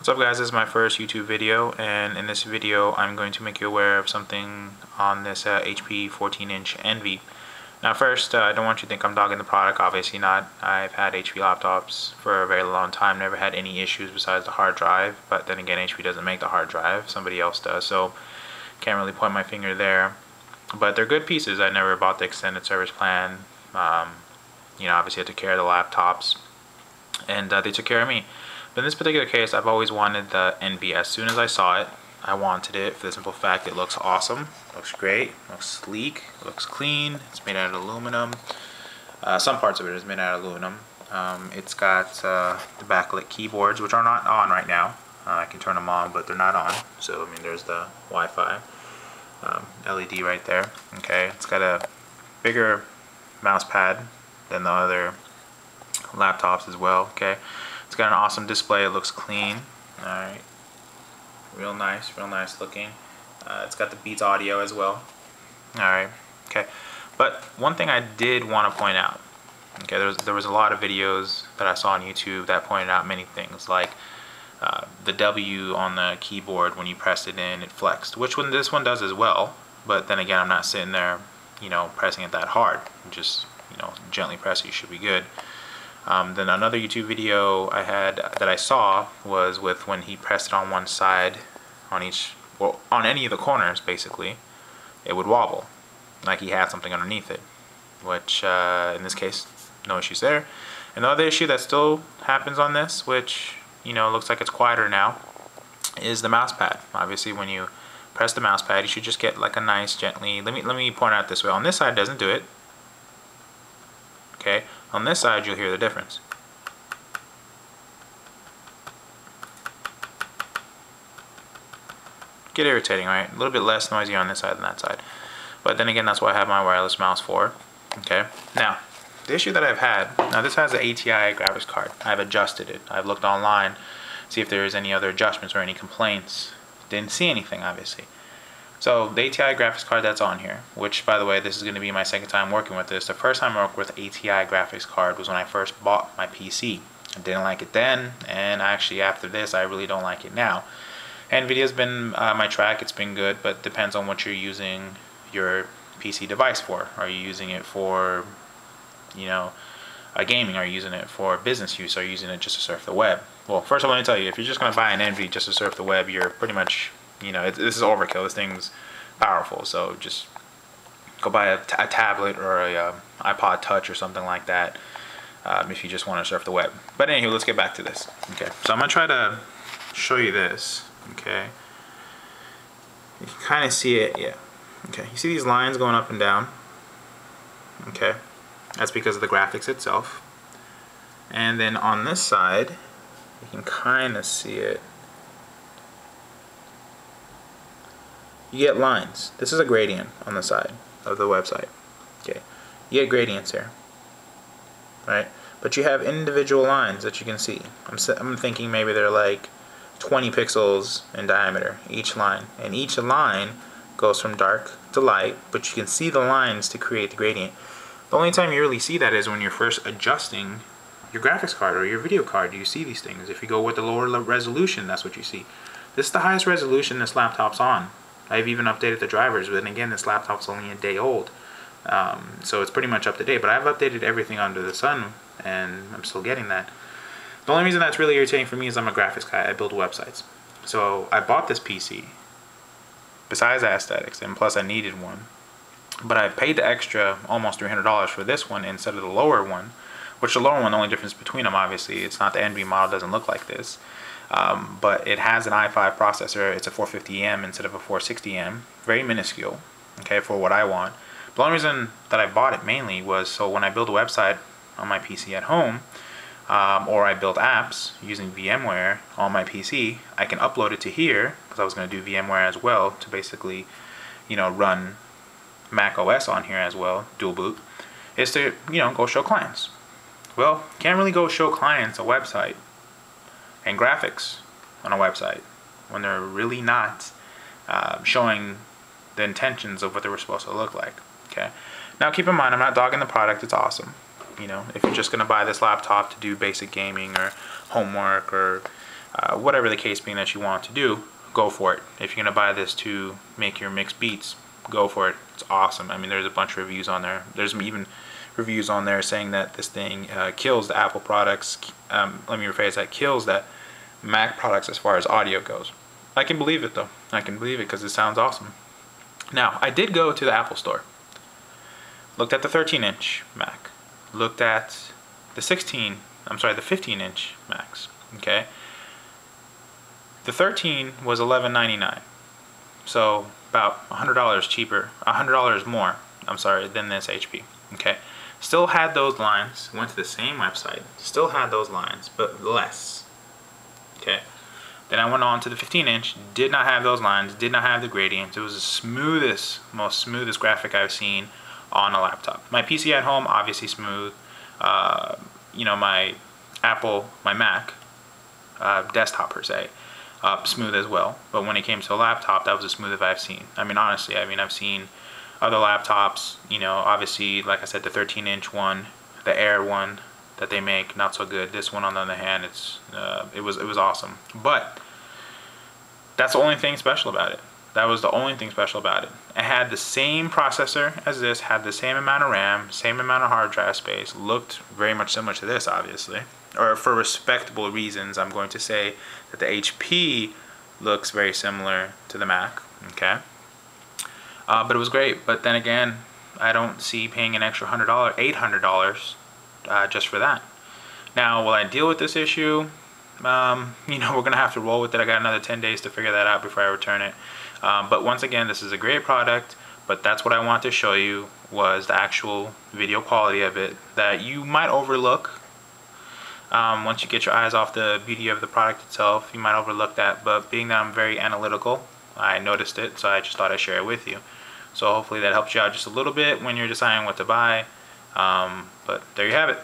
What's up guys, this is my first YouTube video, and in this video I'm going to make you aware of something on this HP 14-inch Envy. Now first, I don't want you to think I'm dogging the product, obviously not. I've had HP laptops for a very long time, never had any issues besides the hard drive, but then again HP doesn't make the hard drive, somebody else does, so can't really point my finger there. But they're good pieces. I never bought the extended service plan. Obviously I took care of the laptops, and they took care of me. But in this particular case, I've always wanted the Envy. As soon as I saw it, I wanted it for the simple fact it looks awesome, looks great, looks sleek, looks clean. It's made out of aluminum. Some parts of it is made out of aluminum. It's got the backlit keyboards, which are not on right now. I can turn them on, but they're not on. So, I mean, there's the Wi-Fi LED right there. Okay, it's got a bigger mouse pad than the other laptops as well. Okay. It's got an awesome display. It looks clean. Alright. Real nice looking. It's got the Beats audio as well. Alright. Okay. But one thing I did want to point out. Okay, there was a lot of videos that I saw on YouTube that pointed out many things, like the W on the keyboard, when you pressed it in, it flexed, which this one does as well. But then again, I'm not sitting there, pressing it that hard. Just, gently press it, you should be good. Then another YouTube video I had that I saw was with when he pressed it on one side, on any of the corners basically, it would wobble, like he had something underneath it, which in this case, no issues there. And the other issue that still happens on this, which looks like it's quieter now, is the mouse pad. Obviously when you press the mouse pad, you should just get like a nice gently, let me point out this way. On this side it doesn't do it. Okay, on this side you'll hear the difference. Get irritating, right? A little bit less noisy on this side than that side. But then again, that's what I have my wireless mouse for. Okay, now the issue that I've had, now this has an ATI graphics card. I've adjusted it. I've looked online, see if there is any other adjustments or any complaints. Didn't see anything, obviously. So the ATI graphics card that's on here, which by the way, this is going to be my second time working with this. The first time I worked with ATI graphics card was when I first bought my PC. I didn't like it then, and actually after this I really don't like it now. Nvidia's been my track. It's been good, but depends on what you're using your PC device for. Are you using it for gaming? Are you using it for business use? Are you using it just to surf the web? Well, first of all, let me tell you, if you're just going to buy an Envy just to surf the web, you're pretty much this is overkill. This thing's powerful, so just go buy a tablet or a iPod Touch or something like that if you just want to surf the web. But anyway, let's get back to this. Okay, so I'm gonna try to show you this. Okay, you can kind of see it. Yeah. Okay, you see these lines going up and down. Okay, that's because of the graphics itself. And then on this side, you can kind of see it. You get lines. This is a gradient on the side of the website. Okay, you get gradients here, right? But you have individual lines that you can see. I'm thinking maybe they're like 20 pixels in diameter, each line, and each line goes from dark to light, but you can see the lines to create the gradient. The only time you really see that is when you're first adjusting your graphics card or your video card. You see these things. If you go with the lower resolution, that's what you see. This is the highest resolution this laptop's on. I've even updated the drivers, but then again, this laptop's only a day old, so it's pretty much up to date. But I've updated everything under the sun, and I'm still getting that. The only reason that's really irritating for me is I'm a graphics guy. I build websites. So I bought this PC, besides aesthetics, and plus I needed one. But I paid the extra, almost $300 for this one instead of the lower one, which the lower one, the only difference between them, obviously, it's not the Envy model, doesn't look like this. But it has an i5 processor. It's a 450M instead of a 460M. Very minuscule, okay, for what I want. The only reason that I bought it mainly was so when I build a website on my PC at home, or I build apps using VMware on my PC, I can upload it to here, because I was going to do VMware as well to basically, run Mac OS on here as well, dual boot, is to, go show clients. Well, can't really go show clients a website and graphics on a website when they're really not showing the intentions of what they were supposed to look like. Okay, now keep in mind, I'm not dogging the product. It's awesome. If you're just gonna buy this laptop to do basic gaming or homework or whatever the case being that you want to do, go for it. If you're going to buy this to make your mixed beats, go for it. It's awesome. I mean, there's a bunch of reviews on there. There's even reviews on there saying that this thing kills the Apple products. Let me rephrase that, kills that Mac products as far as audio goes. I can believe it though. I can believe it because it sounds awesome. Now, I did go to the Apple store. Looked at the 13-inch Mac. Looked at the 15-inch Macs. Okay. The 13 was $11.99. So about $100 cheaper, $100 more, I'm sorry, than this HP. Okay. Still had those lines, went to the same website, still had those lines, but less. Okay. Then I went on to the 15-inch, did not have those lines, did not have the gradients. It was the smoothest, most smoothest graphic I've seen on a laptop. My PC at home, obviously smooth. You know, my Mac, desktop per se, smooth as well. But when it came to a laptop, that was the smoothest I've seen. I mean, honestly, I've seen other laptops, you know, obviously, like I said, the 13-inch one, the Air one that they make, not so good. This one, on the other hand, it was awesome. But that's the only thing special about it. That was the only thing special about it. It had the same processor as this, had the same amount of RAM, same amount of hard drive space, looked very much similar to this, obviously. Or for respectable reasons, I'm going to say that the HP looks very similar to the Mac, okay? But it was great. But then again, I don't see paying an extra $800 just for that. Now, will I deal with this issue? You know, we're going to have to roll with it. I got another 10 days to figure that out before I return it. But once again, this is a great product, but that's what I want to show you, was the actual video quality of it that you might overlook. Once you get your eyes off the beauty of the product itself, you might overlook that, but being that I'm very analytical, I noticed it, so I just thought I'd share it with you. So hopefully that helps you out just a little bit when you're deciding what to buy. But there you have it.